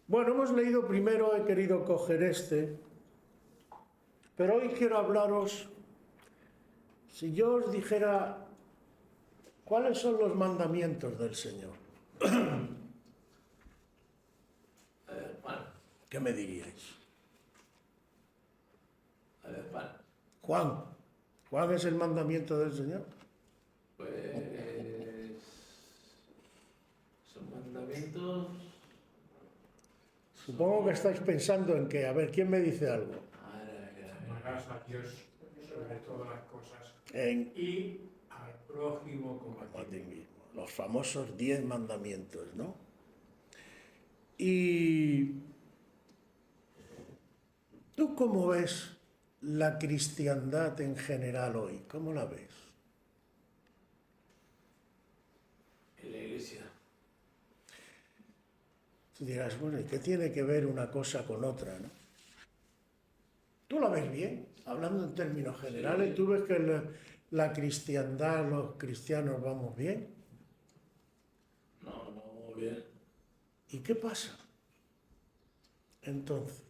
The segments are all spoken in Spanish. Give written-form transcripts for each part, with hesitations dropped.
Bueno, hemos leído primero, he querido coger este, pero hoy quiero hablaros, si yo os dijera cuáles son los mandamientos del Señor, Juan, ¿qué me diríais? Juan, Juan, ¿cuál es el mandamiento del Señor? pues son mandamientos. Supongo que estáis pensando en que, a ver, ¿quién me dice algo? Amarás a Dios sobre todas las cosas En y al prójimo como a a ti ti mismo. mismo, los famosos 10 mandamientos, ¿no? ¿Y tú cómo ves la cristiandad en general hoy? ¿Cómo la ves? En la iglesia. Tú dirás, bueno, ¿y qué tiene que ver una cosa con otra, no? ¿Tú la ves bien? Hablando en términos generales, Sí. ¿tú ves que la cristiandad, los cristianos vamos bien? No, bien. ¿Y qué pasa? Entonces,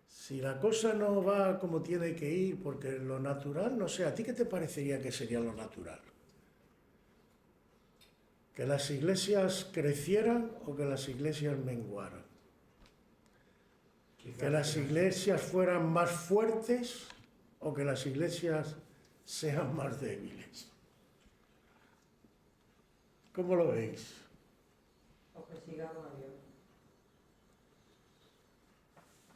si la cosa no va como tiene que ir, porque lo natural, no sé, ¿a ti qué te parecería que sería lo natural? ¿Que las iglesias crecieran o que las iglesias menguaran? ¿Que las iglesias fueran más fuertes o que las iglesias sean más débiles? ¿Cómo lo veis? O que sigamos a Dios.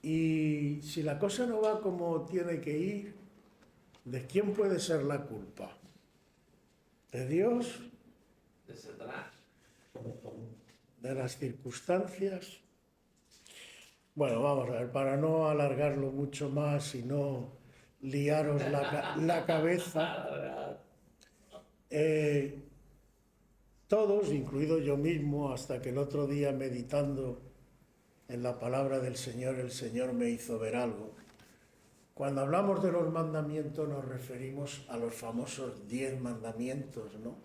Y si la cosa no va como tiene que ir, ¿de quién puede ser la culpa? ¿De Dios? De Satanás. ¿De las circunstancias? Bueno, vamos a ver, para no alargarlo mucho más y no liaros la cabeza, todos, incluido yo mismo, hasta que el otro día meditando en la palabra del Señor, el Señor me hizo ver algo. Cuando hablamos de los mandamientos nos referimos a los famosos 10 mandamientos, ¿no?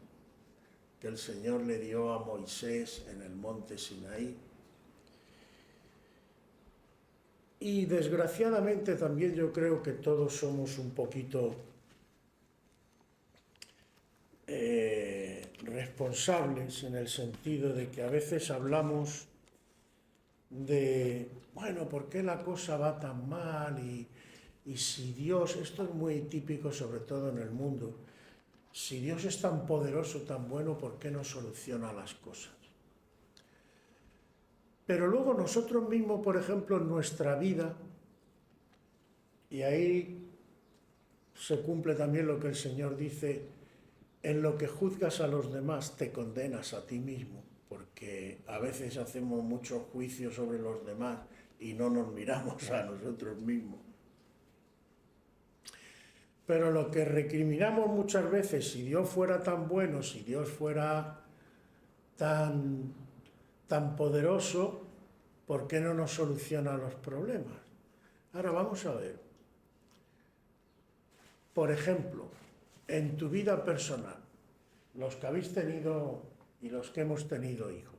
Que el Señor le dio a Moisés en el monte Sinaí. Y desgraciadamente también yo creo que todos somos un poquito responsables en el sentido de que a veces hablamos de, bueno, ¿por qué la cosa va tan mal? Y si Dios, esto es muy típico sobre todo en el mundo, si Dios es tan poderoso, tan bueno, ¿por qué no soluciona las cosas? Pero luego nosotros mismos, por ejemplo, en nuestra vida, y ahí se cumple también lo que el Señor dice, en lo que juzgas a los demás te condenas a ti mismo, porque a veces hacemos muchos juicios sobre los demás y no nos miramos a nosotros mismos. Pero lo que recriminamos muchas veces, si Dios fuera tan bueno, si Dios fuera tan poderoso, ¿por qué no nos soluciona los problemas? Ahora vamos a ver. Por ejemplo, en tu vida personal, los que habéis tenido y los que hemos tenido hijos.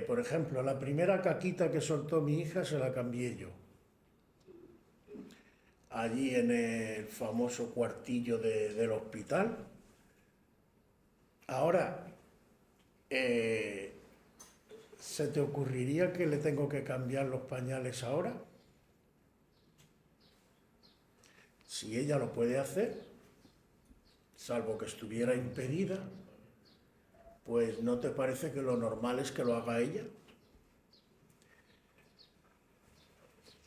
Por ejemplo, la primera caquita que soltó mi hija se la cambié yo. Allí en el famoso cuartillo del hospital. Ahora, ¿se te ocurriría que le tengo que cambiar los pañales ahora? Si ella lo puede hacer, salvo que estuviera impedida, pues ¿no te parece que lo normal es que lo haga ella?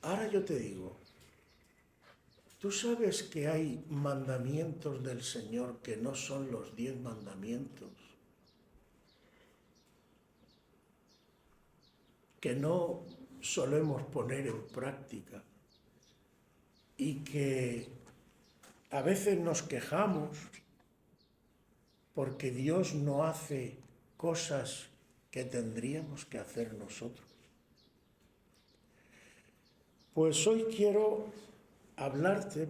Ahora yo te digo, ¿tú sabes que hay mandamientos del Señor que no son los 10 mandamientos? Que no solemos poner en práctica y que a veces nos quejamos porque Dios no hace cosas que tendríamos que hacer nosotros. Pues hoy quiero hablarte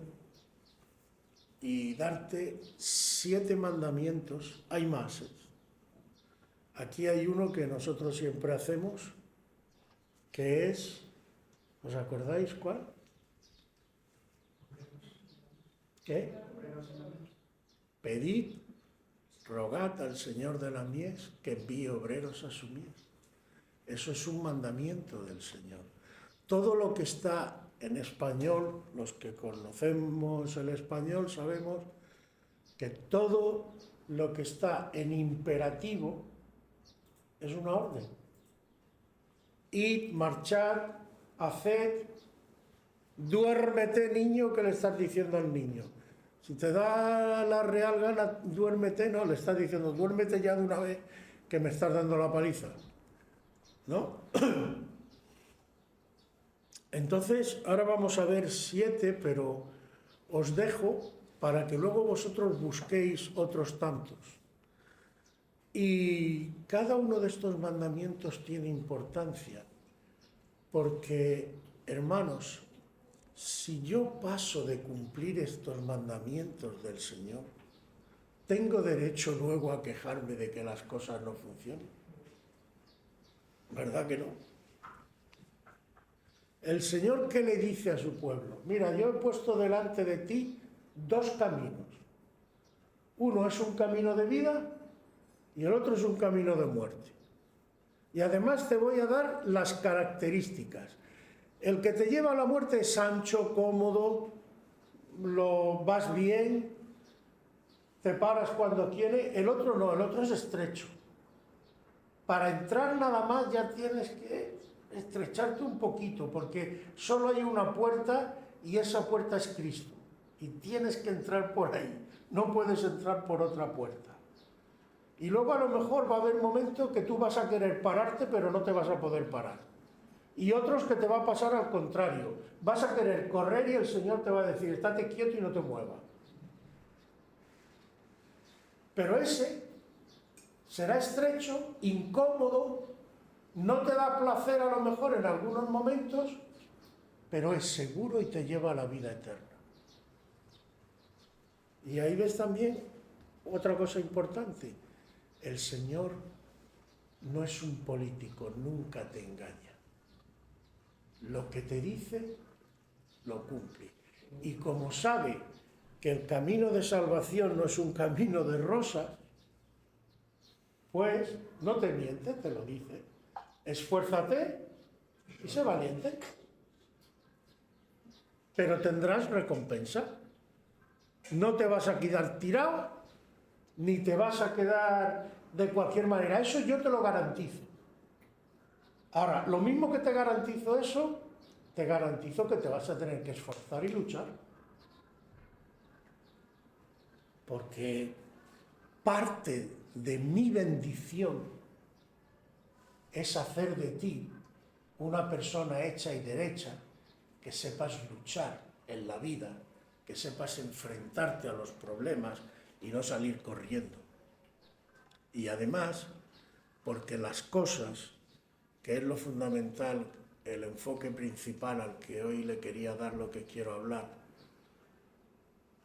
y darte 7 mandamientos. Hay aquí hay uno que nosotros siempre hacemos, que es, ¿os acordáis cuál? ¿Qué? Pedid, rogad al Señor de la mies que envíe obreros a su mies. Eso es un mandamiento del Señor. Todo lo que está en español, los que conocemos el español sabemos que todo lo que está en imperativo es una orden. Id, marchad, haced, duérmete, niño, que le estás diciendo al niño. Si te da la real gana, duérmete, no, le estás diciendo, duérmete ya de una vez que me estás dando la paliza. ¿No? Entonces, ahora vamos a ver 7, pero os dejo para que luego vosotros busquéis otros tantos. Y cada uno de estos mandamientos tiene importancia, porque, hermanos, si yo paso de cumplir estos mandamientos del Señor, ¿tengo derecho luego a quejarme de que las cosas no funcionen? ¿Verdad que no? El Señor, ¿qué le dice a su pueblo? Mira, yo he puesto delante de ti 2 caminos. Uno es un camino de vida y el otro es un camino de muerte. Y además te voy a dar las características. El que te lleva a la muerte es ancho, cómodo, vas bien, te paras cuando quiere. El otro no, el otro es estrecho. Para entrar nada más ya tienes que estrecharte un poquito, porque solo hay una puerta y esa puerta es Cristo. Y tienes que entrar por ahí, no puedes entrar por otra puerta. Y luego a lo mejor va a haber momentos que tú vas a querer pararte, pero no te vas a poder parar. Y otros que te va a pasar al contrario. Vas a querer correr y el Señor te va a decir, estate quieto y no te muevas. Pero ese será estrecho, incómodo, no te da placer a lo mejor en algunos momentos, pero es seguro y te lleva a la vida eterna. Y ahí ves también otra cosa importante. El Señor no es un político, nunca te engaña. Lo que te dice, lo cumple. Y como sabe que el camino de salvación no es un camino de rosas, pues no te miente, te lo dice. Esfuérzate y sé valiente. Pero tendrás recompensa. No te vas a quedar tirado, ni te vas a quedar de cualquier manera. Eso yo te lo garantizo. Ahora, lo mismo que te garantizo eso, te garantizo que te vas a tener que esforzar y luchar. Porque parte de mi bendición es hacer de ti una persona hecha y derecha, que sepas luchar en la vida, que sepas enfrentarte a los problemas y no salir corriendo. Y además, porque las cosas, que es lo fundamental, el enfoque principal al que hoy le quería dar lo que quiero hablar,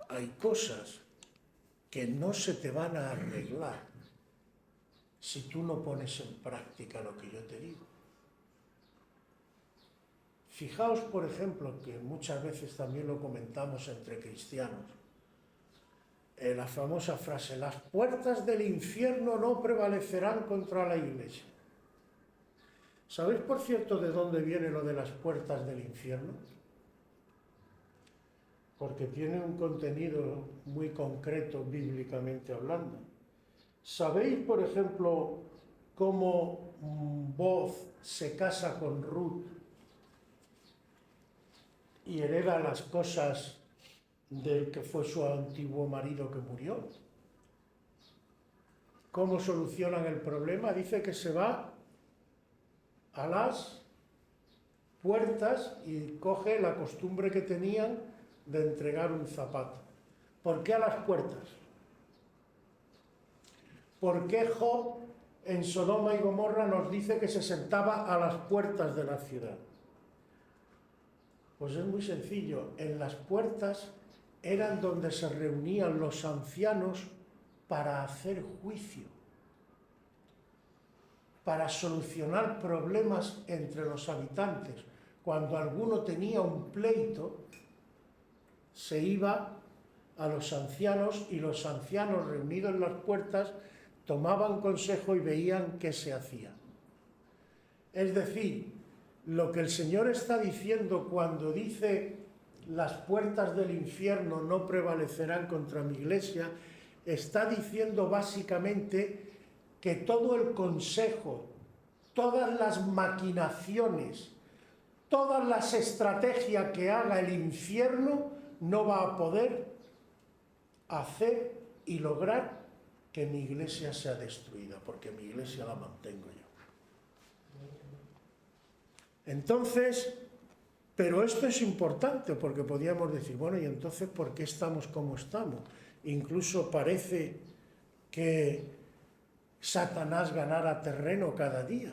hay cosas que no se te van a arreglar si tú no pones en práctica lo que yo te digo. Fijaos, por ejemplo, que muchas veces también lo comentamos entre cristianos, la famosa frase, las puertas del infierno no prevalecerán contra la Iglesia. ¿Sabéis, por cierto, de dónde viene lo de las puertas del infierno? Porque tiene un contenido muy concreto bíblicamente hablando. ¿Sabéis, por ejemplo, cómo Booz se casa con Ruth y hereda las cosas del que fue su antiguo marido que murió? ¿Cómo solucionan el problema? Dice que se va a las puertas y coge la costumbre que tenían de entregar un zapato. ¿Por qué a las puertas? ¿Por qué Job en Sodoma y Gomorra nos dice que se sentaba a las puertas de la ciudad? Pues es muy sencillo. En las puertas eran donde se reunían los ancianos para hacer juicio. para solucionar problemas entre los habitantes. Cuando alguno tenía un pleito, se iba a los ancianos y los ancianos, reunidos en las puertas, tomaban consejo y veían qué se hacía. Es decir, lo que el Señor está diciendo cuando dice las puertas del infierno no prevalecerán contra mi iglesia, está diciendo básicamente que todo el consejo, todas las maquinaciones, todas las estrategias que haga el infierno no va a poder hacer y lograr que mi iglesia sea destruida, porque mi iglesia la mantengo yo. Entonces, pero esto es importante, porque podríamos decir, bueno, ¿y entonces por qué estamos como estamos? Incluso parece que Satanás ganara terreno cada día.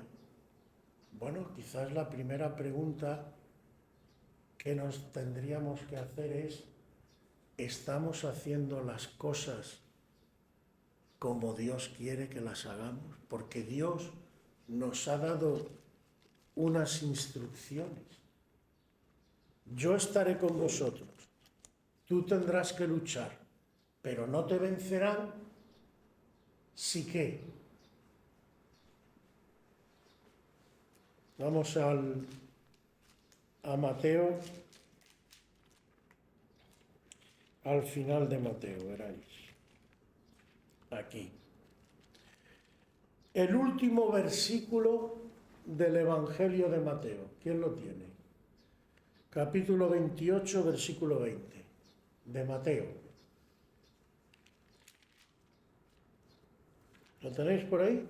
Bueno, quizás la primera pregunta que nos tendríamos que hacer es, ¿estamos haciendo las cosas como Dios quiere que las hagamos? Porque Dios nos ha dado unas instrucciones. Yo estaré con vosotros, tú tendrás que luchar, pero no te vencerán si qué. Vamos a Mateo, al final de Mateo, veréis, aquí. El último versículo del Evangelio de Mateo, ¿quién lo tiene? Capítulo 28, versículo 20, de Mateo. ¿Lo tenéis por ahí?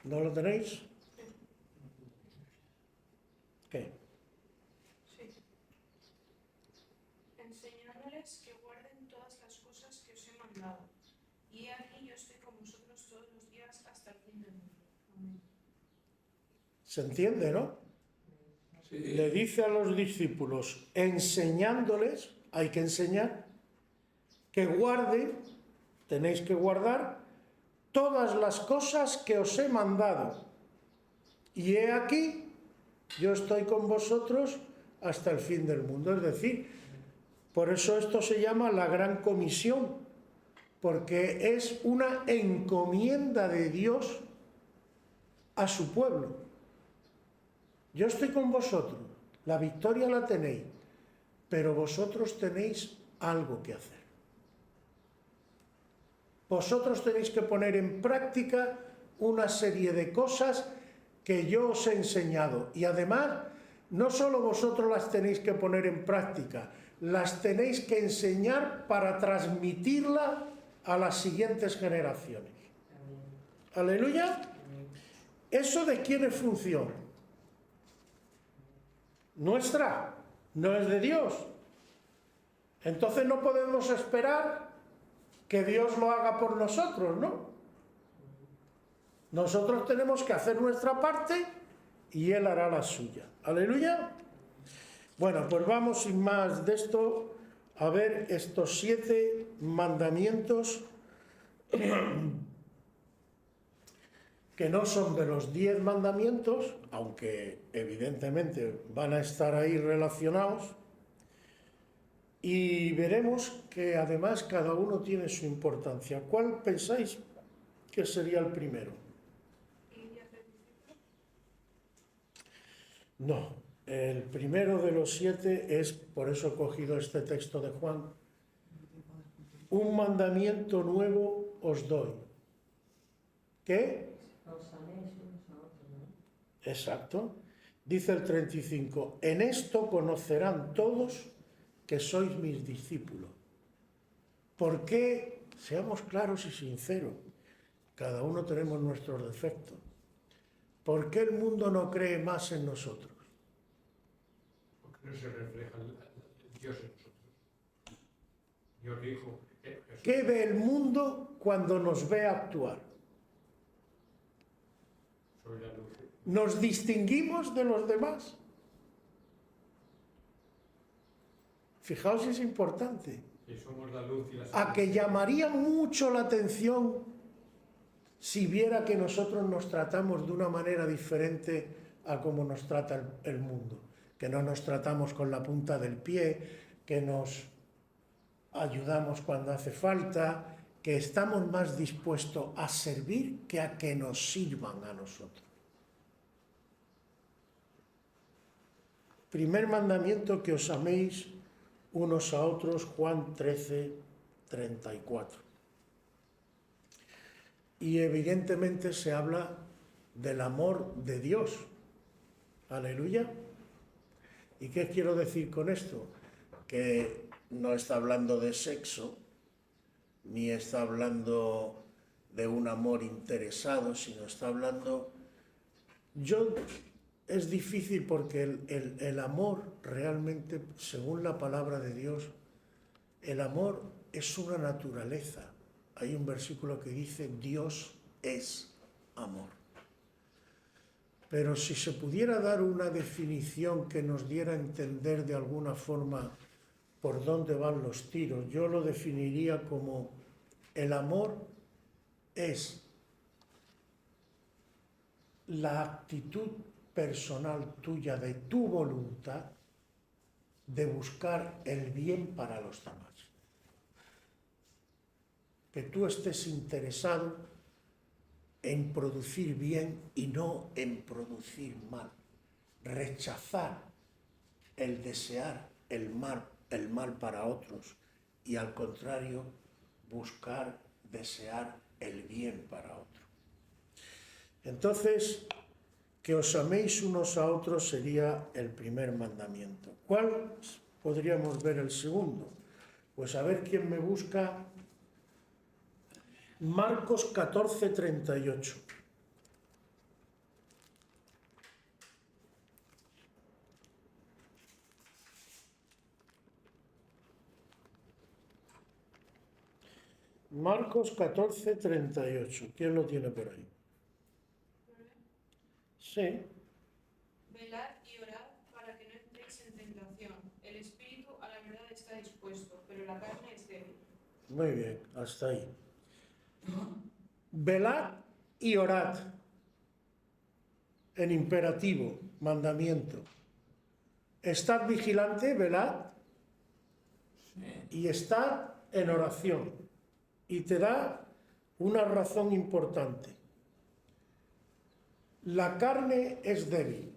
¿No lo tenéis? ¿Qué? Sí. Enseñándoles que guarden todas las cosas que os he mandado. Y he aquí yo estoy con vosotros todos los días hasta el fin del mundo. Amén. ¿Se entiende, no? Sí. Le dice a los discípulos, enseñándoles, hay que enseñar, que guarden, tenéis que guardar todas las cosas que os he mandado. Y he aquí, yo estoy con vosotros hasta el fin del mundo. Es decir, por eso esto se llama la Gran Comisión, porque es una encomienda de Dios a su pueblo. Yo estoy con vosotros, la victoria la tenéis, pero vosotros tenéis algo que hacer. Vosotros tenéis que poner en práctica una serie de cosas que yo os he enseñado. Y además, no solo vosotros las tenéis que poner en práctica, las tenéis que enseñar para transmitirla a las siguientes generaciones. Aleluya. ¿Eso de quién es función? Nuestra, no es de Dios. Entonces no podemos esperar que Dios lo haga por nosotros, ¿no? Nosotros tenemos que hacer nuestra parte y Él hará la suya. Aleluya. Bueno, pues vamos sin más de esto a ver estos 7 mandamientos que no son de los 10 mandamientos, aunque evidentemente van a estar ahí relacionados, y veremos que además cada uno tiene su importancia. ¿Cuál pensáis que sería el primero? ¿Y hacer discípulos? No, el primero de los 7 es, por eso he cogido este texto de Juan, un mandamiento nuevo os doy. ¿Qué? Os améis unos a otros, ¿no? Exacto. Dice el 35, en esto conocerán todos que sois mis discípulos. ¿Por qué? Seamos claros y sinceros. Cada uno tenemos nuestros defectos. ¿Por qué el mundo no cree más en nosotros? Porque no se refleja el Dios en nosotros. Dios dijo, Jesús, ¿Qué ve el mundo cuando nos ve actuar? soy la luz. ¿Nos distinguimos de los demás? Fijaos, es importante. Que somos la luz y la a que llamaría mucho la atención si viera que nosotros nos tratamos de una manera diferente a como nos trata el mundo, que no nos tratamos con la punta del pie, que nos ayudamos cuando hace falta, que estamos más dispuestos a servir que a que nos sirvan a nosotros. Primer mandamiento, que os améis unos a otros, Juan 13:34. Y evidentemente se habla del amor de Dios. Aleluya. ¿Y qué quiero decir con esto? Que no está hablando de sexo, ni está hablando de un amor interesado, sino está hablando... Es difícil porque el amor realmente, según la palabra de Dios, el amor es una naturaleza. Hay un versículo que dice, Dios es amor. Pero si se pudiera dar una definición que nos diera a entender de alguna forma por dónde van los tiros, yo lo definiría como el amor es la actitud personal tuya, de tu voluntad, de buscar el bien para los demás. Que tú estés interesado en producir bien y no en producir mal. Rechazar el desear el mal para otros y al contrario, buscar, desear el bien para otro. Entonces, que os améis unos a otros sería el primer mandamiento. ¿Cuál podríamos ver el segundo? Pues a ver quién me busca. Marcos 14:38. Marcos 14:38. ¿Quién lo tiene por ahí? Sí. Velad y orad para que no entréis en tentación. El espíritu a la verdad está dispuesto, pero la carne es débil. Muy bien, hasta ahí. Velad y orad. En imperativo, mandamiento. Estad vigilante, velad, y estad en oración. Y te da una razón importante. La carne es débil.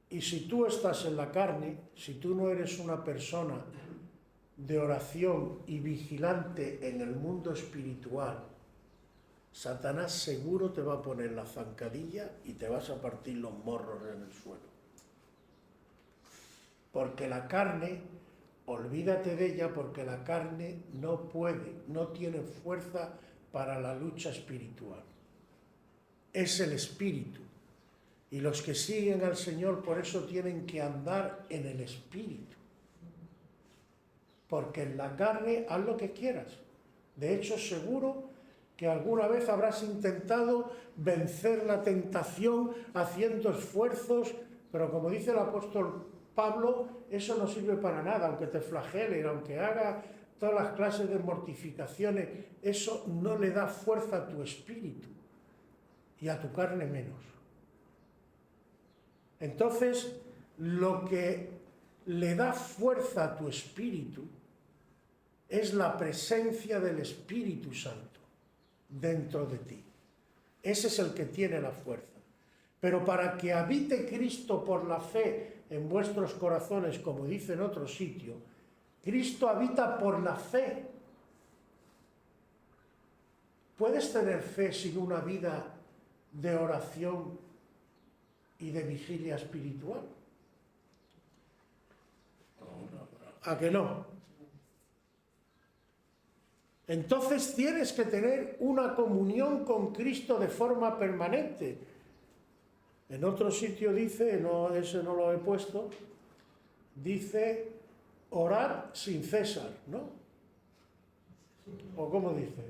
Y si tú estás en la carne, si tú no eres una persona de oración y vigilante en el mundo espiritual, Satanás seguro te va a poner la zancadilla y te vas a partir los morros en el suelo. Porque la carne, olvídate de ella, porque la carne no puede, no tiene fuerza para la lucha espiritual. Es el espíritu. Y los que siguen al Señor por eso tienen que andar en el espíritu. Porque en la carne haz lo que quieras. De hecho, seguro que alguna vez habrás intentado vencer la tentación haciendo esfuerzos, pero como dice el apóstol Pablo, eso no sirve para nada, aunque te flagelen, aunque haga todas las clases de mortificaciones, eso no le da fuerza a tu espíritu y a tu carne menos. Entonces, lo que le da fuerza a tu espíritu es la presencia del Espíritu Santo dentro de ti. Ese es el que tiene la fuerza. Pero para que habite Cristo por la fe en vuestros corazones, como dice en otro sitio, Cristo habita por la fe. ¿Puedes tener fe sin una vida de oración y de vigilia espiritual? ¿A que no? Entonces tienes que tener una comunión con Cristo de forma permanente. En otro sitio dice, no, ese no lo he puesto, dice, orad sin cesar, ¿no? ¿O cómo dice?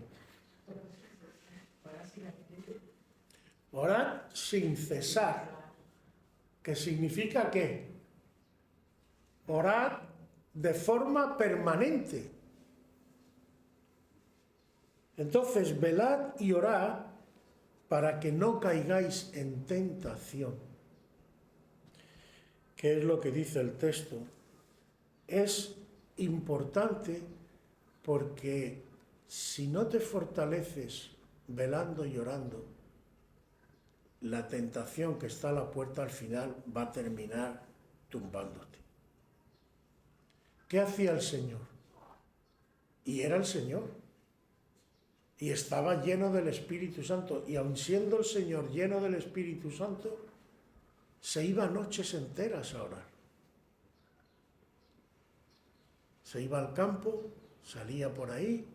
Orad sin cesar. ¿Qué significa qué? Orad de forma permanente. Entonces, velad y orad para que no caigáis en tentación. ¿Qué es lo que dice el texto? Es importante porque si no te fortaleces velando y orando, la tentación que está a la puerta al final va a terminar tumbándote. ¿Qué hacía el Señor? Y era el Señor. Y estaba lleno del Espíritu Santo. Y aun siendo el Señor lleno del Espíritu Santo, se iba noches enteras a orar. Se iba al campo, salía por ahí,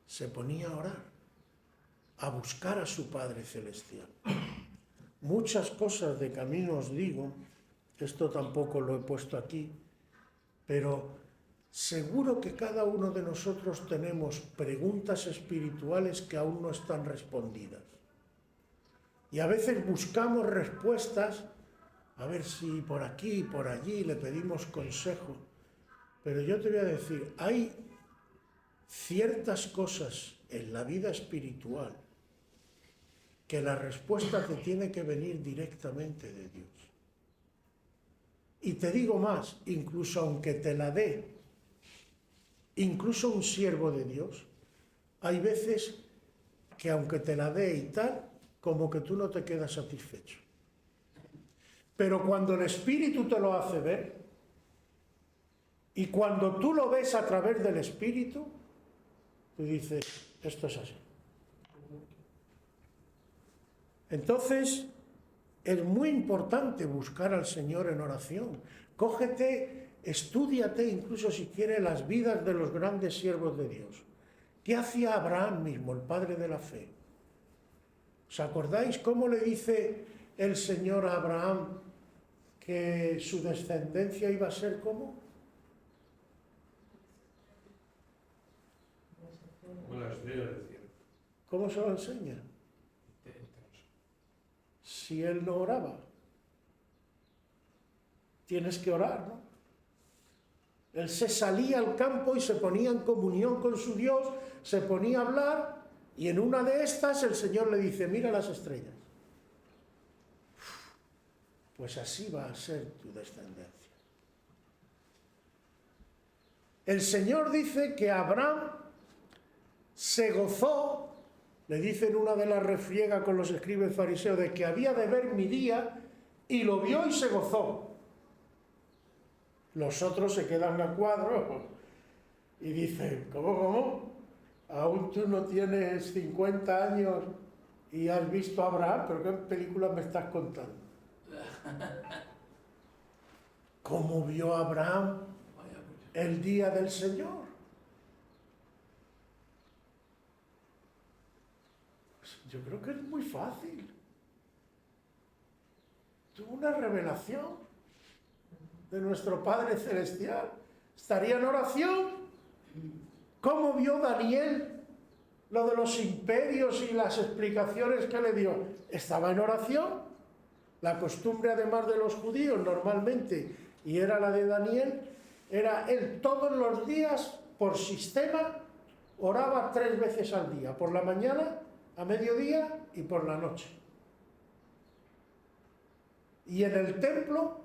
se ponía a orar, a buscar a su Padre Celestial. Muchas cosas de camino os digo, esto tampoco lo he puesto aquí, pero seguro que cada uno de nosotros tenemos preguntas espirituales que aún no están respondidas. Y a veces buscamos respuestas, a ver si por aquí, por allí, le pedimos consejo. Pero yo te voy a decir, hay ciertas cosas en la vida espiritual que la respuesta te tiene que venir directamente de Dios. Y te digo más, incluso aunque te la dé, incluso un siervo de Dios, hay veces que aunque te la dé y tal, como que tú no te quedas satisfecho. Pero cuando el Espíritu te lo hace ver, y cuando tú lo ves a través del Espíritu, tú dices, esto es así. Entonces, es muy importante buscar al Señor en oración. Cógete, estúdiate incluso si quieres las vidas de los grandes siervos de Dios. ¿Qué hacía Abraham mismo, el padre de la fe? ¿Os acordáis cómo le dice el Señor a Abraham que su descendencia iba a ser cómo? Como la estrella del cielo. ¿Cómo se lo enseña? Si él no oraba. Tienes que orar, ¿no? Él se salía al campo y se ponía en comunión con su Dios, se ponía a hablar, y en una de estas el Señor le dice, mira las estrellas. Pues así va a ser tu descendencia. El Señor dice que Abraham se gozó, le dice en una de las refriegas con los escribas fariseos, de que había de ver mi día, y lo vio y se gozó. Los otros se quedan a cuadro y dicen, ¿cómo? ¿Aún tú no tienes 50 años y has visto a Abraham? ¿Pero qué película me estás contando? ¿Cómo vio Abraham el día del Señor? Pues yo creo que es muy fácil. Tuvo una revelación de nuestro Padre Celestial. Estaría en oración. ¿Cómo vio Daniel lo de los imperios y las explicaciones que le dio? Estaba en oración. La costumbre, además de los judíos, normalmente, y era la de Daniel, era él todos los días, por sistema, oraba 3 veces al día, por la mañana, a mediodía y por la noche. Y en el templo,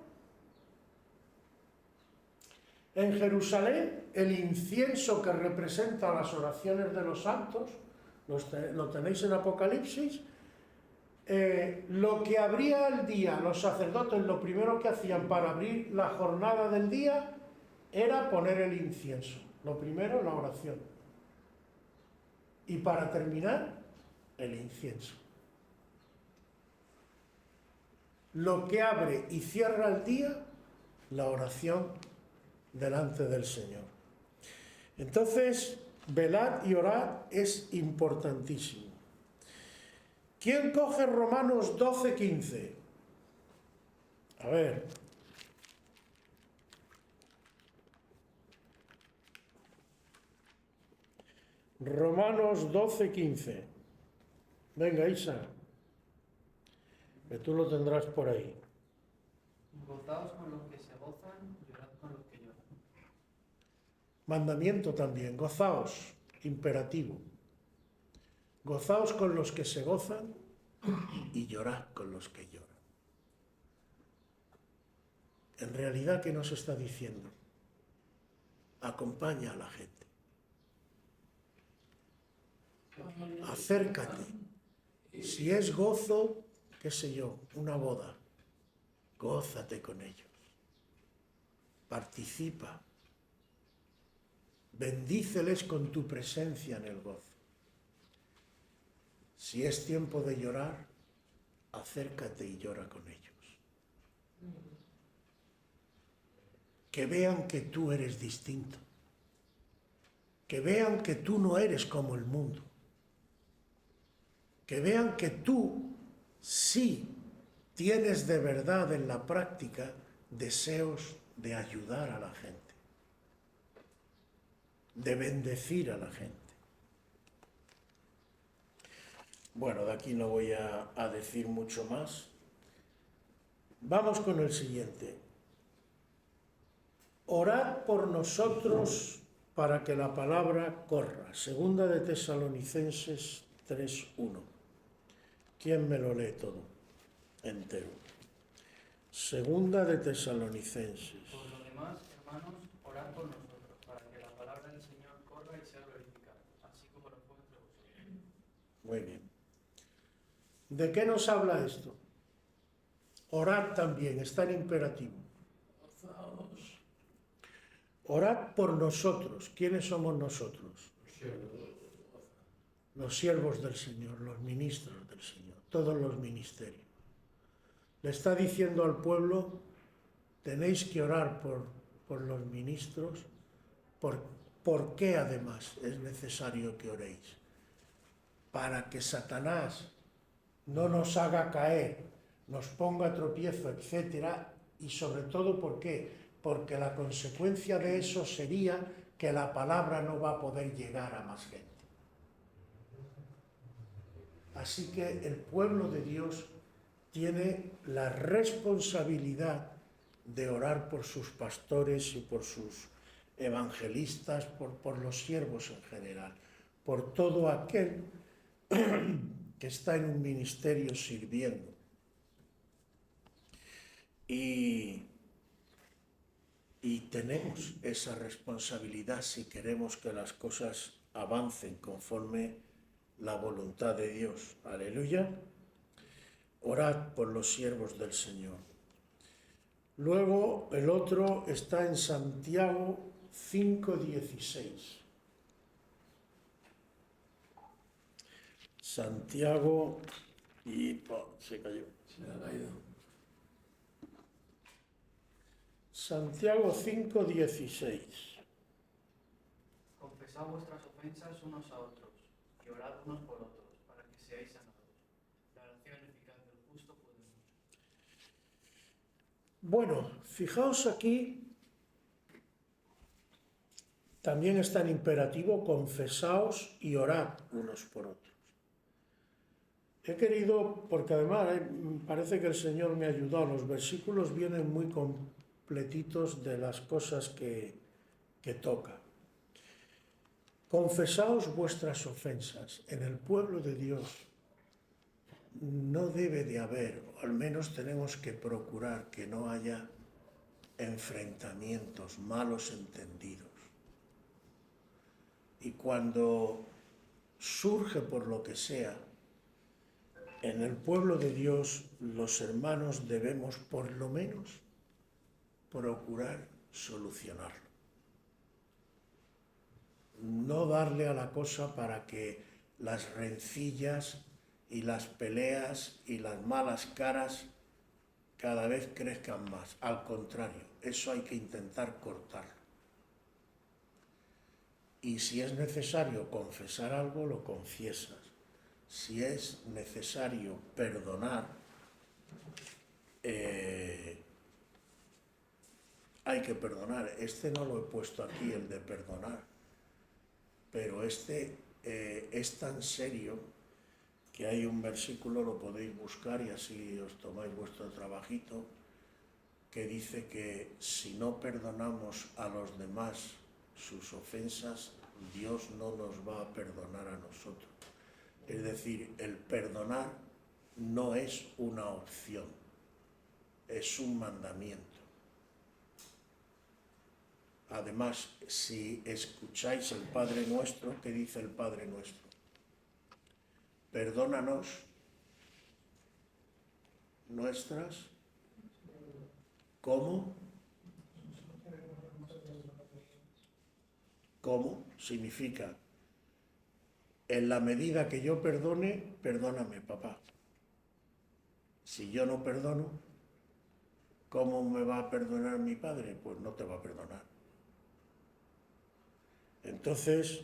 en Jerusalén, el incienso que representa las oraciones de los santos, lo tenéis en Apocalipsis, lo que abría el día, los sacerdotes lo primero que hacían para abrir la jornada del día era poner el incienso. Lo primero, la oración. Y para terminar, el incienso. Lo que abre y cierra el día, la oración delante del Señor. Entonces, velad y orad es importantísimo. ¿Quién coge Romanos 12:15? A ver. Romanos 12:15. Venga, Isa. Que tú lo tendrás por ahí. Gozaos con los que se gozan, llorad con los que lloran. Mandamiento también, gozaos, imperativo. Gozaos con los que se gozan y llorad con los que lloran. En realidad, ¿qué nos está diciendo? Acompaña a la gente. Acércate. Si es gozo, qué sé yo, una boda, gózate con ellos. Participa. Bendíceles con tu presencia en el gozo. Si es tiempo de llorar, acércate y llora con ellos. Que vean que tú eres distinto. Que vean que tú no eres como el mundo. Que vean que tú sí tienes de verdad en la práctica deseos de ayudar a la gente, de bendecir a la gente. Bueno, de aquí no voy a decir mucho más. Vamos con el siguiente. Orad por nosotros para que la palabra corra. Segunda de Tesalonicenses 3:1. ¿Quién me lo lee todo entero? Segunda de Tesalonicenses. Por lo demás, hermanos, orad por nosotros, para que la palabra del Señor corra y sea glorificada, así como lo fue entre vosotros. Muy bien. ¿De qué nos habla esto? Orad también, está en imperativo. Gozaos. Orad por nosotros. ¿Quiénes somos nosotros? Los siervos del Señor, los ministros del Señor, todos los ministerios. Le está diciendo al pueblo, tenéis que orar por los ministros. ¿Por qué además es necesario que oréis? Para que Satanás no nos haga caer, nos ponga tropiezo, etcétera, y sobre todo, ¿por qué? Porque la consecuencia de eso sería que la palabra no va a poder llegar a más gente. Así que el pueblo de Dios tiene la responsabilidad de orar por sus pastores y por sus evangelistas, por los siervos en general, por todo aquel que está en un ministerio sirviendo. Y tenemos esa responsabilidad si queremos que las cosas avancen conforme la voluntad de Dios. Aleluya. Orad por los siervos del Señor. Luego el otro está en Santiago 5:16. Santiago se cayó. Se ha caído. Santiago 5:16. Confesad vuestras ofensas unos a otros, y orad unos por otros, para que seáis sanados. La oración eficaz del justo puede mucho. Bueno, fijaos aquí, también está en imperativo, confesaos y orad unos por otros. He querido, porque además parece que el Señor me ha ayudado, los versículos vienen muy completitos de las cosas que toca. Confesaos vuestras ofensas. En el pueblo de Dios no debe de haber, o al menos tenemos que procurar que no haya enfrentamientos, malos entendidos. Y cuando surge por lo que sea, en el pueblo de Dios los hermanos debemos por lo menos procurar solucionarlo. No darle a la cosa para que las rencillas y las peleas y las malas caras cada vez crezcan más. Al contrario, eso hay que intentar cortarlo. Y si es necesario confesar algo, lo confiesas. Si es necesario perdonar, hay que perdonar. Este no lo he puesto aquí, el de perdonar. Pero este es tan serio que hay un versículo, lo podéis buscar y así os tomáis vuestro trabajito, que dice que si no perdonamos a los demás sus ofensas, Dios no nos va a perdonar a nosotros. Es decir, el perdonar no es una opción, es un mandamiento. Además, si escucháis el Padre Nuestro, ¿qué dice el Padre Nuestro? Perdónanos nuestras, ¿cómo? ¿Cómo? Significa, en la medida que yo perdone, perdóname, papá. Si yo no perdono, ¿cómo me va a perdonar mi padre? Pues no te va a perdonar. Entonces,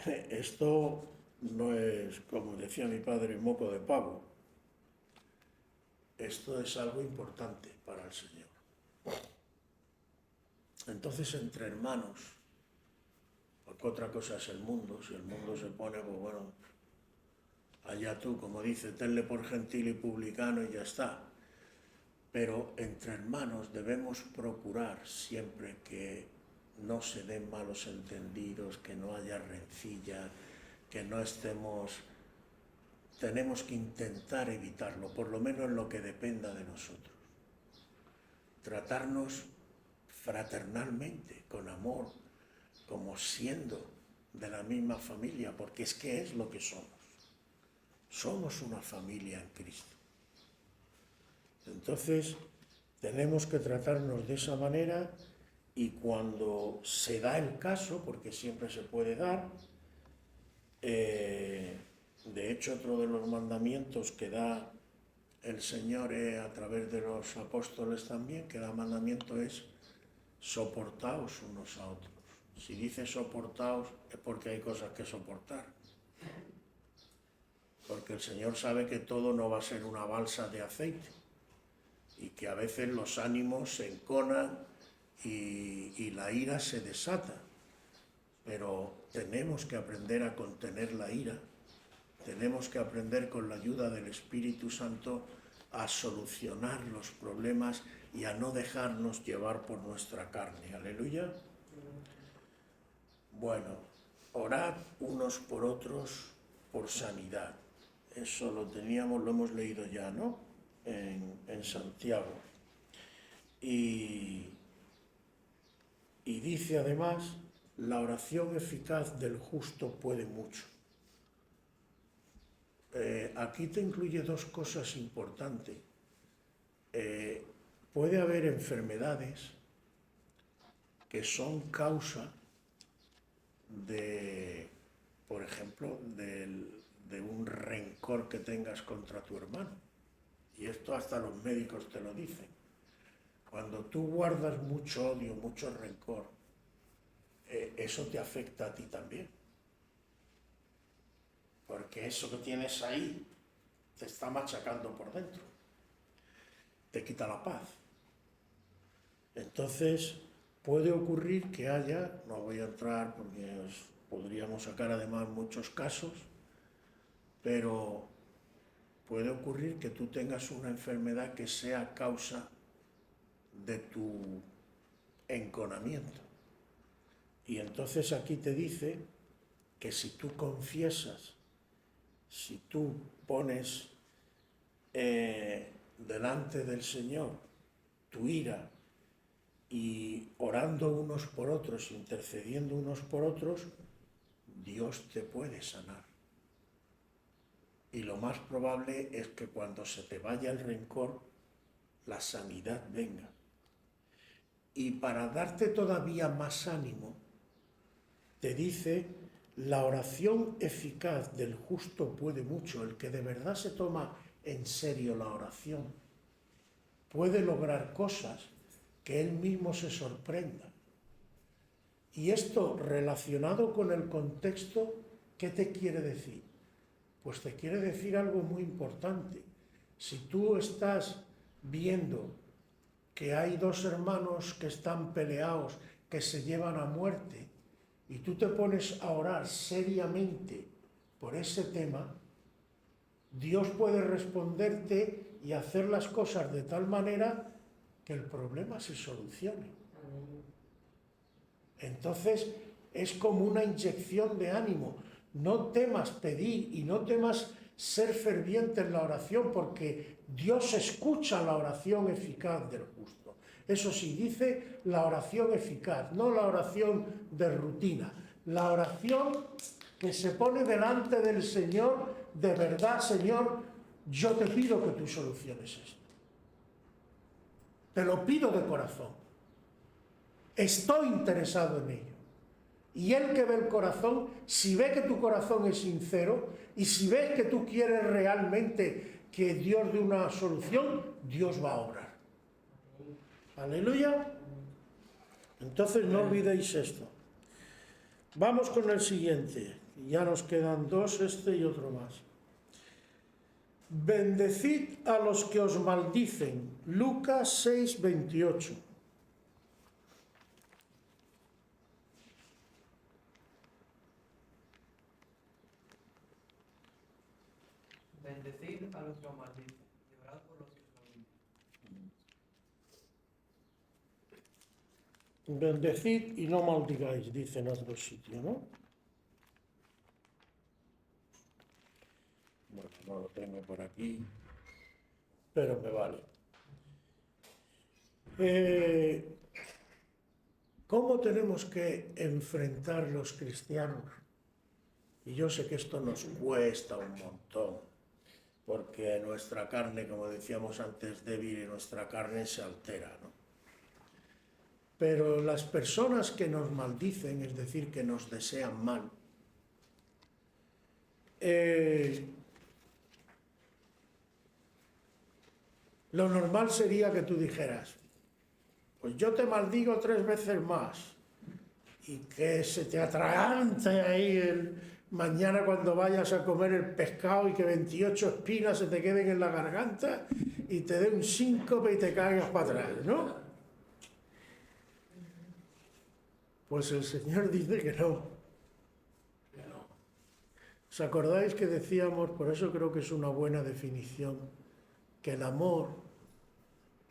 esto no es, como decía mi padre, moco de pavo. Esto es algo importante para el Señor. Entonces, entre hermanos, porque otra cosa es el mundo, si el mundo se pone, pues bueno, allá tú, como dice, tenle por gentil y publicano y ya está. Pero entre hermanos debemos procurar siempre que no se den malos entendidos, que no haya rencilla, que no estemos... Tenemos que intentar evitarlo, por lo menos en lo que dependa de nosotros. Tratarnos fraternalmente, con amor, como siendo de la misma familia, porque es que es lo que somos. Somos una familia en Cristo. Entonces, tenemos que tratarnos de esa manera y cuando se da el caso, porque siempre se puede dar, de hecho, otro de los mandamientos que da el Señor a través de los apóstoles también, que da mandamiento es soportaos unos a otros. Si dice soportaos es porque hay cosas que soportar. Porque el Señor sabe que todo no va a ser una balsa de aceite y que a veces los ánimos se enconan y la ira se desata. Pero tenemos que aprender a contener la ira, tenemos que aprender con la ayuda del Espíritu Santo a solucionar los problemas y a no dejarnos llevar por nuestra carne. Aleluya. Bueno, orad unos por otros por sanidad. Eso lo hemos leído ya, ¿no? En Santiago. Y dice además, la oración eficaz del justo puede mucho. Aquí te incluye dos cosas importantes. Puede haber enfermedades que son causa de, por ejemplo, de un rencor que tengas contra tu hermano. Y esto hasta los médicos te lo dicen. Cuando tú guardas mucho odio, mucho rencor, eso te afecta a ti también. Porque eso que tienes ahí te está machacando por dentro. Te quita la paz. Entonces, puede ocurrir que haya, no voy a entrar porque podríamos sacar además muchos casos, pero puede ocurrir que tú tengas una enfermedad que sea causa de tu enconamiento. Y entonces aquí te dice que si tú confiesas, si tú pones delante del Señor tu ira y orando unos por otros, intercediendo unos por otros, Dios te puede sanar. Y lo más probable es que cuando se te vaya el rencor, la sanidad venga. Y para darte todavía más ánimo, te dice, la oración eficaz del justo puede mucho. El que de verdad se toma en serio la oración puede lograr cosas que él mismo se sorprenda. Y esto relacionado con el contexto, ¿qué te quiere decir? Pues te quiere decir algo muy importante. Si tú estás viendo que hay dos hermanos que están peleados, que se llevan a muerte, y tú te pones a orar seriamente por ese tema, Dios puede responderte y hacer las cosas de tal manera que el problema se solucione. Entonces, es como una inyección de ánimo. no temas pedir y no temas ser ferviente en la oración, porque Dios escucha la oración eficaz del justo. Eso sí, dice la oración eficaz, no la oración de rutina, la oración que se pone delante del Señor, de verdad, Señor, yo te pido que tú soluciones esto. Te lo pido de corazón. Estoy interesado en ello. Y Él que ve el corazón, si ve que tu corazón es sincero y si ves que tú quieres realmente que Dios dé una solución, Dios va a obrar. Aleluya. Entonces no olvidéis esto. Vamos con el siguiente. Ya nos quedan dos, este y otro más. Bendecid a los que os maldicen. Lucas 6, 28. Bendecid a los que os maldicen y orad por los que os maldicen. Bendecid y no maldigáis, dice en otro sitio, ¿no? Bueno, no lo tengo por aquí, pero me vale. ¿Cómo tenemos que enfrentar los cristianos? Y yo sé que esto nos cuesta un montón, porque nuestra carne, como decíamos antes, débil, y nuestra carne se altera, ¿no? Pero las personas que nos maldicen, es decir, que nos desean mal, lo normal sería que tú dijeras, pues yo te maldigo 3 veces más, y que se te atragante ahí mañana cuando vayas a comer el pescado y que 28 espinas se te queden en la garganta y te dé un síncope y te caigas para atrás, ¿no? Pues el Señor dice que no. ¿Os acordáis que decíamos, por eso creo que es una buena definición, que el amor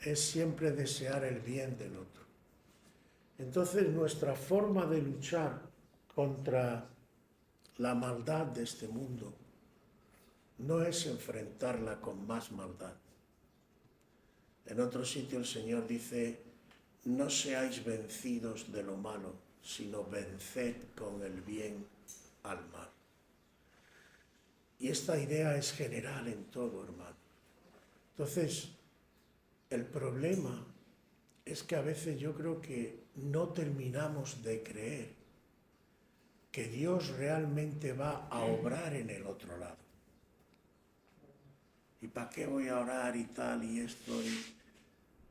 es siempre desear el bien del otro? Entonces nuestra forma de luchar contra la maldad de este mundo no es enfrentarla con más maldad. En otro sitio el Señor dice, no seáis vencidos de lo malo, sino venced con el bien al mal. Y esta idea es general en todo, hermano. Entonces, el problema es que a veces yo creo que no terminamos de creer que Dios realmente va a obrar en el otro lado. ¿Y para qué voy a orar y tal y esto?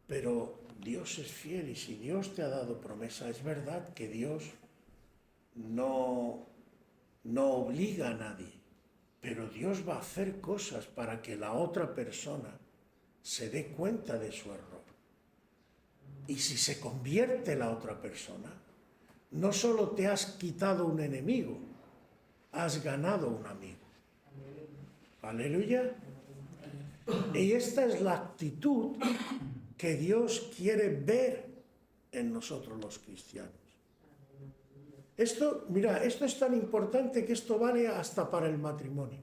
Pero Dios es fiel, y si Dios te ha dado promesa, es verdad que Dios no obliga a nadie, pero Dios va a hacer cosas para que la otra persona se dé cuenta de su error. Y si se convierte la otra persona, no solo te has quitado un enemigo, has ganado un amigo. Aleluya. Y esta es la actitud que Dios quiere ver en nosotros los cristianos. Esto, mira, esto es tan importante que esto vale hasta para el matrimonio.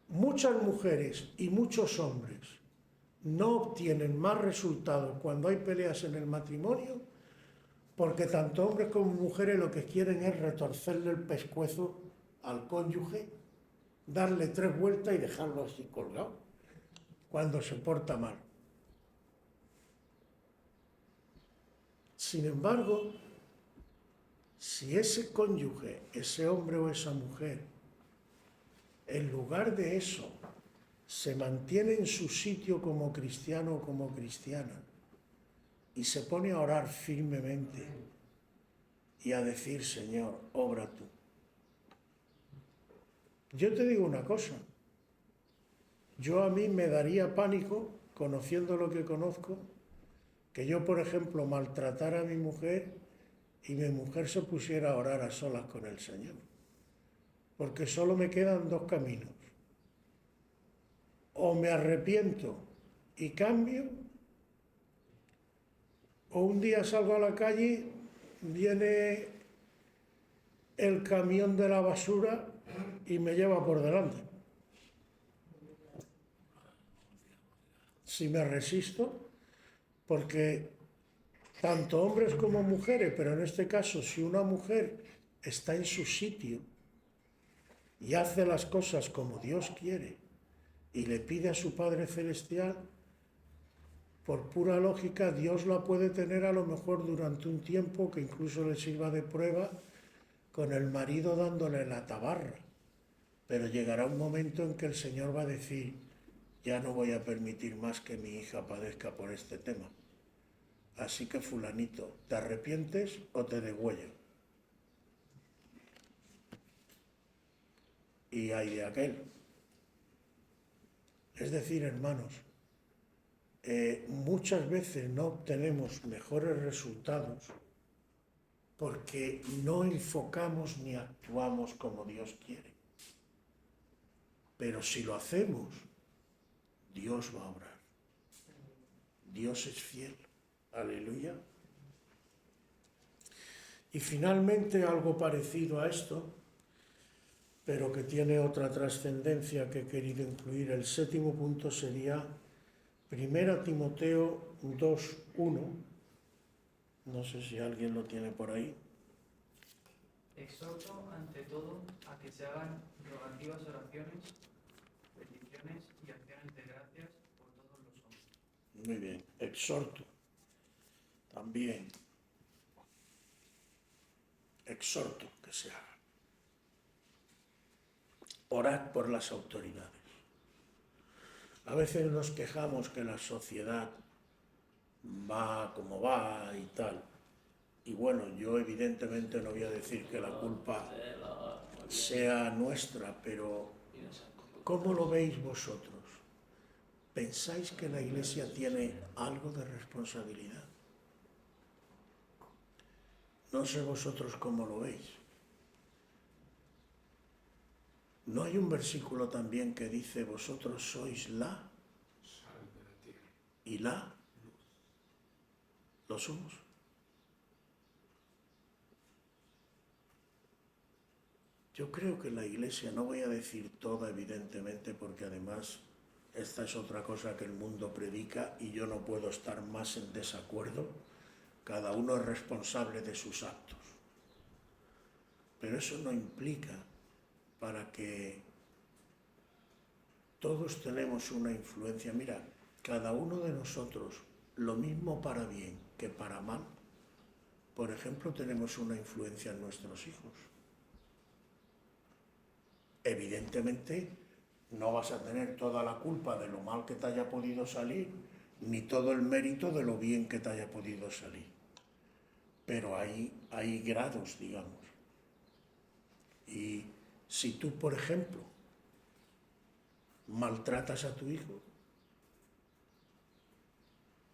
Muchas mujeres y muchos hombres no obtienen más resultados cuando hay peleas en el matrimonio, porque tanto hombres como mujeres lo que quieren es retorcerle el pescuezo al cónyuge, darle 3 vueltas y dejarlo así colgado cuando se porta mal. Sin embargo, si ese cónyuge, ese hombre o esa mujer, en lugar de eso, se mantiene en su sitio como cristiano o como cristiana y se pone a orar firmemente y a decir, Señor, obra tú. Yo te digo una cosa, a mí me daría pánico, conociendo lo que conozco, que yo, por ejemplo, maltratara a mi mujer y mi mujer se pusiera a orar a solas con el Señor. Porque solo me quedan 2 caminos. O me arrepiento y cambio, o un día salgo a la calle, viene el camión de la basura y me lleva por delante. Si me resisto, porque tanto hombres como mujeres, pero en este caso, si una mujer está en su sitio y hace las cosas como Dios quiere y le pide a su Padre Celestial, por pura lógica, Dios la puede tener a lo mejor durante un tiempo que incluso le sirva de prueba con el marido dándole la tabarra. Pero llegará un momento en que el Señor va a decir, ya no voy a permitir más que mi hija padezca por este tema. Así que fulanito, ¿te arrepientes o te degüello? Y hay de aquel. Es decir, hermanos, muchas veces no obtenemos mejores resultados porque no enfocamos ni actuamos como Dios quiere. Pero si lo hacemos, Dios va a obrar. Dios es fiel. Aleluya. Y finalmente algo parecido a esto, pero que tiene otra trascendencia que he querido incluir. El séptimo punto sería 1 Timoteo 2:1. No sé si alguien lo tiene por ahí. Exhorto ante todo a que se hagan rogativas oraciones, peticiones y acciones de gracias por todos los hombres. Muy bien, exhorto. También exhorto que se haga. Orad por las autoridades. A veces nos quejamos que la sociedad va como va y tal. Y bueno, yo evidentemente no voy a decir que la culpa sea nuestra, pero ¿cómo lo veis vosotros? ¿Pensáis que la Iglesia tiene algo de responsabilidad? No sé vosotros cómo lo veis. ¿No hay un versículo también que dice, vosotros sois la Sal de la tierra. y la luz? ¿Lo somos? Yo creo que la Iglesia, no voy a decir toda evidentemente, porque además esta es otra cosa que el mundo predica y yo no puedo estar más en desacuerdo. Cada uno es responsable de sus actos. Pero eso no implica para que todos tenemos una influencia. Mira, cada uno de nosotros, lo mismo para bien que para mal, por ejemplo, tenemos una influencia en nuestros hijos. Evidentemente, no vas a tener toda la culpa de lo mal que te haya podido salir, ni todo el mérito de lo bien que te haya podido salir. Pero hay grados, digamos. Y si tú, por ejemplo, maltratas a tu hijo,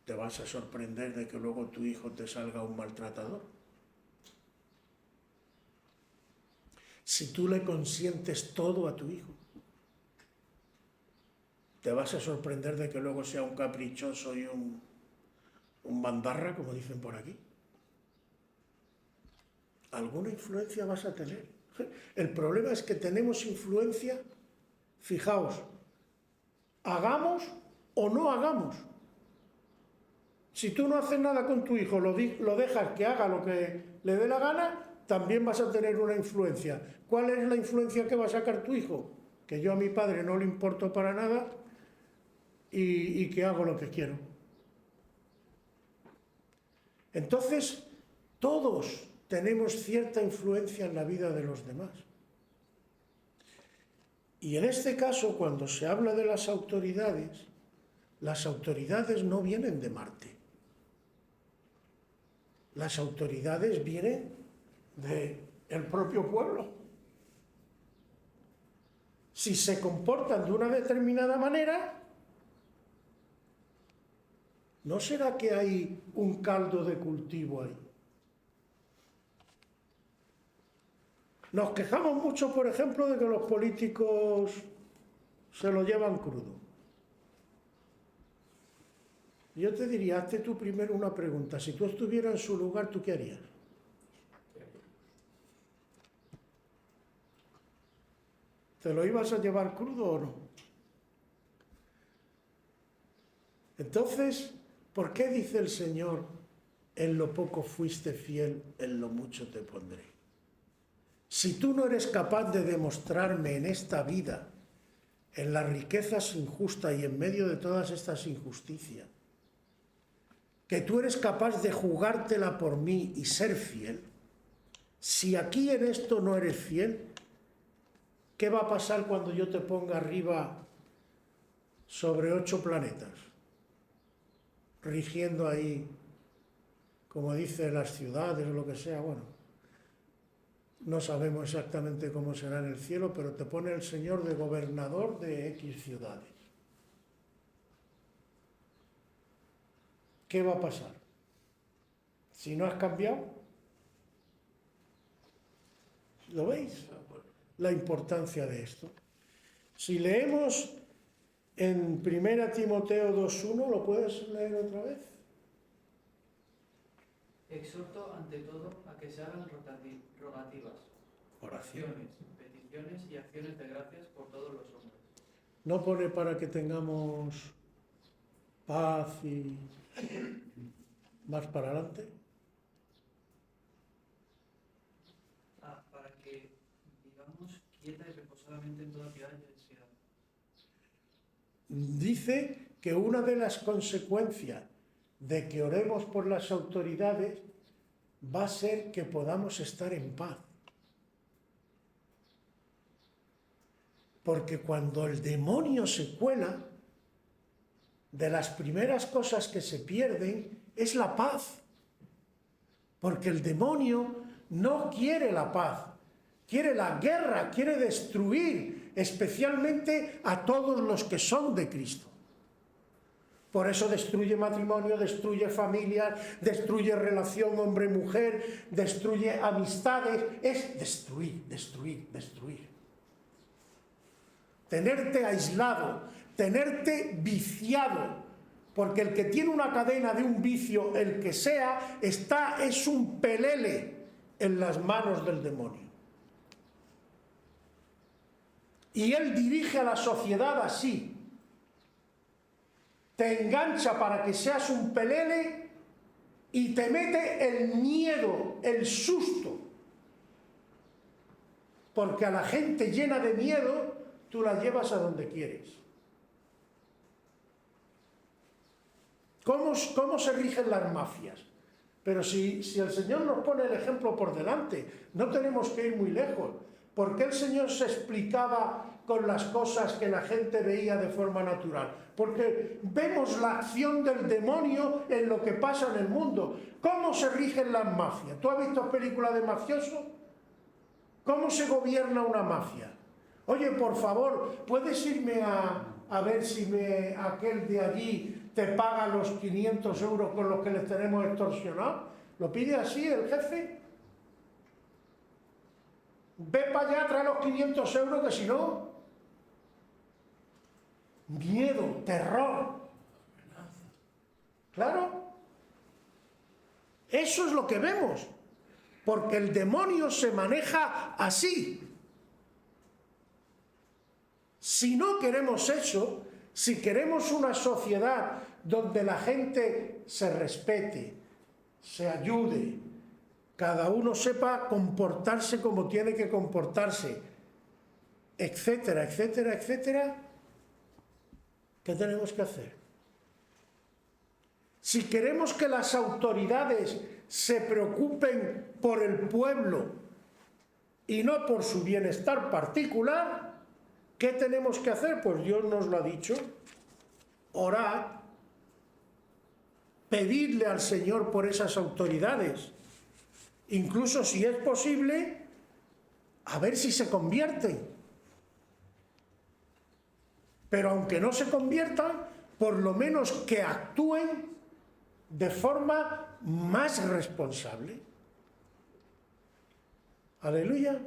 ¿te vas a sorprender de que luego tu hijo te salga un maltratador? Si tú le consientes todo a tu hijo, ¿te vas a sorprender de que luego sea un caprichoso y un bandarra, como dicen por aquí? Alguna influencia vas a tener. El problema es que tenemos influencia, fijaos, hagamos o no hagamos. Si tú no haces nada con tu hijo, lo dejas que haga lo que le dé la gana, también vas a tener una influencia. ¿Cuál es la influencia que va a sacar tu hijo? Que yo a mi padre no le importo para nada y que hago lo que quiero. Entonces, todos tenemos cierta influencia en la vida de los demás. Y en este caso, cuando se habla de las autoridades no vienen de Marte. Las autoridades vienen del propio pueblo. Si se comportan de una determinada manera, ¿no será que hay un caldo de cultivo ahí? Nos quejamos mucho, por ejemplo, de que los políticos se lo llevan crudo. Yo te diría, hazte tú primero una pregunta. Si tú estuvieras en su lugar, ¿tú qué harías? ¿Te lo ibas a llevar crudo o no? Entonces, ¿por qué dice el Señor, en lo poco fuiste fiel, en lo mucho te pondré? Si tú no eres capaz de demostrarme en esta vida, en las riquezas injustas y en medio de todas estas injusticias, que tú eres capaz de jugártela por mí y ser fiel, si aquí en esto no eres fiel, ¿qué va a pasar cuando yo te ponga arriba sobre 8 planetas? Rigiendo ahí, como dicen las ciudades o lo que sea, bueno, no sabemos exactamente cómo será en el cielo, pero te pone el Señor de gobernador de X ciudades. ¿Qué va a pasar? Si no has cambiado, ¿lo veis? La importancia de esto. Si leemos en 1 Timoteo 2.1, ¿lo puedes leer otra vez? Exhorto ante todo a que se hagan rogativas, oraciones, peticiones y acciones de gracias por todos los hombres. No pone para que tengamos paz y más para adelante. Para que vivamos quieta y reposadamente en toda piedad y ansiedad. Dice que una de las consecuencias de que oremos por las autoridades va a ser que podamos estar en paz. Porque cuando el demonio se cuela, de las primeras cosas que se pierden es la paz. Porque el demonio no quiere la paz, quiere la guerra, quiere destruir, especialmente a todos los que son de Cristo. Por eso destruye matrimonio, destruye familias, destruye relación hombre-mujer, destruye amistades. Es destruir, destruir, destruir. Tenerte aislado, tenerte viciado. Porque el que tiene una cadena de un vicio, el que sea, es un pelele en las manos del demonio. Y él dirige a la sociedad así. Te engancha para que seas un pelele y te mete el miedo, el susto. Porque a la gente llena de miedo, tú la llevas a donde quieres. ¿Cómo se rigen las mafias? Pero si el Señor nos pone el ejemplo por delante, no tenemos que ir muy lejos. ¿Por qué el Señor se explicaba con las cosas que la gente veía de forma natural? Porque vemos la acción del demonio en lo que pasa en el mundo. ¿Cómo se rigen las mafias? ¿Tú has visto películas de mafiosos? ¿Cómo se gobierna una mafia? Oye, por favor, ¿puedes irme a ver si aquel de allí te paga los 500 euros con los que les tenemos extorsionados? ¿Lo pide así el jefe? Ve para allá, trae los 500 euros, que si no... Miedo, terror. Claro. Eso es lo que vemos. Porque el demonio se maneja así. Si no queremos eso, si queremos una sociedad donde la gente se respete, se ayude, cada uno sepa comportarse como tiene que comportarse, etcétera, etcétera, etcétera, ¿qué tenemos que hacer? Si queremos que las autoridades se preocupen por el pueblo y no por su bienestar particular, ¿qué tenemos que hacer? Pues Dios nos lo ha dicho: orar, pedirle al Señor por esas autoridades, incluso si es posible, a ver si se convierten. Pero aunque no se conviertan, por lo menos que actúen de forma más responsable. Aleluya.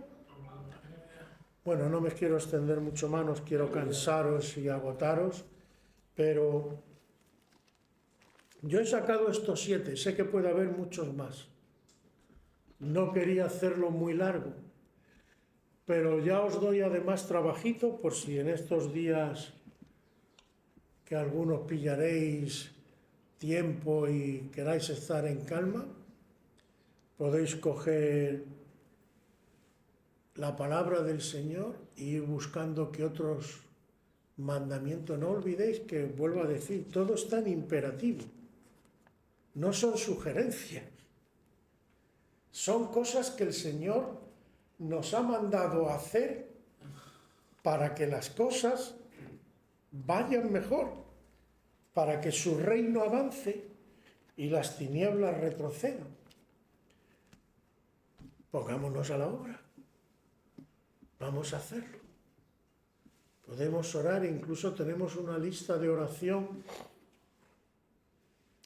Bueno, no me quiero extender mucho más, no os quiero cansaros y agotaros, pero yo he sacado estos 7, sé que puede haber muchos más. No quería hacerlo muy largo, Pero ya os doy además trabajito por si en estos días que algunos pillaréis tiempo y queráis estar en calma, podéis coger la palabra del Señor y ir buscando que otros mandamientos. No olvidéis que, vuelvo a decir, todo está en imperativo. No son sugerencias. Son cosas que el Señor nos ha mandado a hacer para que las cosas vayan mejor, para que su reino avance y las tinieblas retrocedan. Pongámonos a la obra. Vamos a hacerlo. Podemos orar, incluso tenemos una lista de oración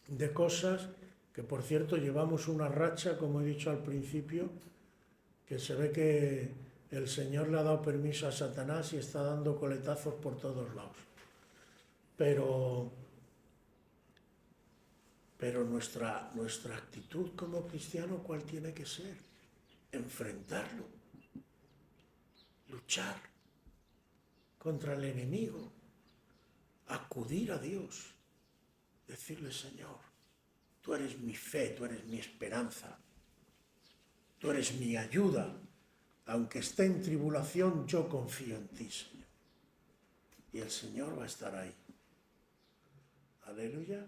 de cosas que, por cierto, llevamos una racha, como he dicho al principio, que se ve que el Señor le ha dado permiso a Satanás y está dando coletazos por todos lados. Pero nuestra actitud como cristiano, ¿cuál tiene que ser? Enfrentarlo, luchar contra el enemigo, acudir a Dios, decirle: Señor, tú eres mi fe, tú eres mi esperanza, tú eres mi ayuda, aunque esté en tribulación, yo confío en ti, Señor. Y el Señor va a estar ahí. Aleluya.